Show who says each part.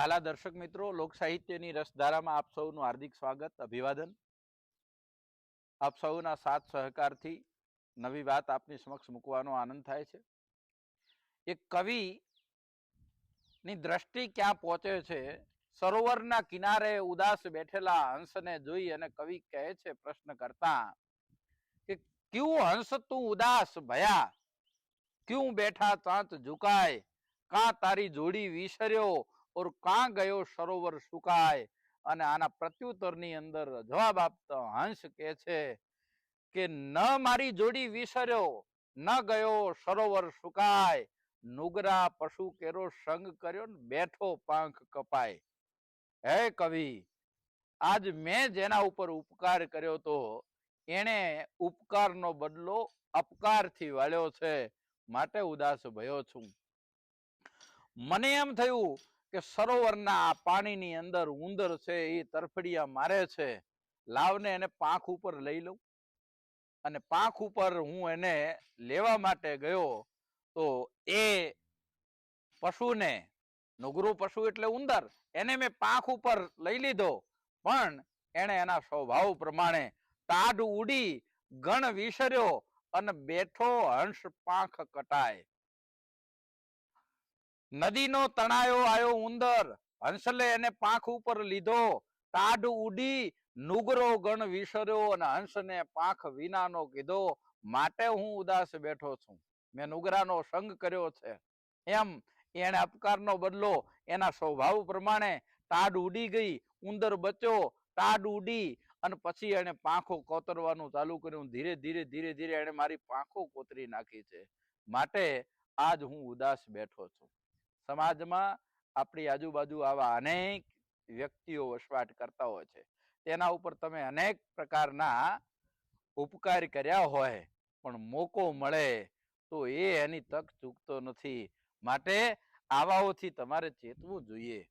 Speaker 1: હાલા દર્શક મિત્રો, લોક સાહિત્યની રસધારામાં આપ સૌનું હાર્દિક સ્વાગત, અભિવાદન. આપ સૌના સાથ સહકારથી નવી વાત આપની સમક્ષ મૂકવાનો આનંદ થાય છે. એક કવિની દ્રષ્ટિ ક્યાં પહોંચે છે? સરોવરના કિનારે ઉદાસ બેઠેલા હંસને જોઈ અને કવિ કહે છે પ્રશ્ન કરતા કે ક્યું હંસ તું ઉદાસ ભયા, ક્યું બેઠા ચાંત ઝુકાય, કાં તારી જોડી વિસર્યો ઓર કાં ગયો સરોવર સુકાય. અને આના પ્રત્યુત્તરની અંદર જવાબ આપતો હંસ કહે છે કે ન મારી જોડી વિસર્યો, ન ગયો સરોવર સુકાય, નુગરા પશુ કેરો સંગ કર્યો ને બેઠો પાંખ કપાય. હે કવિ, આજ મેં જેના ઉપર ઉપકાર કર્યો તો એને ઉપકારનો બદલો અપકારથી વાળ્યો છે, માટે ઉદાસ ભયો છું. મને એમ થયું કે સરોવરના પાણીની અંદર ઉંદર છે એ તરફડિયા મારે છે, લાવને એને પાંખ ઉપર લઈ લઉં. અને પાંખ ઉપર હું એને લેવા માટે ગયો તો એ પશુને, નુગરું પશુ એટલે ઉંદર, એને મેં પાંખ ઉપર લઈ લીધો, પણ એને એના સ્વભાવ પ્રમાણે તાડ ઉડી ગણ વિસર્યો અને બેઠો હંસ પાંખ કટાય. નદીનો તણાયો આયો ઉંદર, હંસલે એને પાંખ ઉપર લીધો, તાડ ઉડી નુગરો ગણ વિસર્યો અને હંસને પાંખ વિનાનો કીધો, માટે હું ઉદાસ બેઠો છું. મેં નુગરાનો સંગ કર્યો છે. એમ એને અપકારનો બદલો એના સ્વભાવ પ્રમાણે તાડ ઉડી ગઈ, ઉંદર બચ્યો, તાડ ઉડી અને પછી એને પાંખો કોતરવાનું ચાલુ કર્યું. ધીરે ધીરે ધીરે ધીરે એને મારી પાંખો કોતરી નાખી છે, માટે આજ હું ઉદાસ બેઠો છું. સમાજમાં આપણી આજુબાજુ આવા અનેક વ્યક્તિઓ વસવાટ કરતા હોય છે. તેના ઉપર તમે અનેક પ્રકારના ઉપકાર કર્યા હોય, પણ મોકો મળે તો એ એની તક ચૂકતો નથી. માટે આવાઓથી તમારે ચેતવું જોઈએ.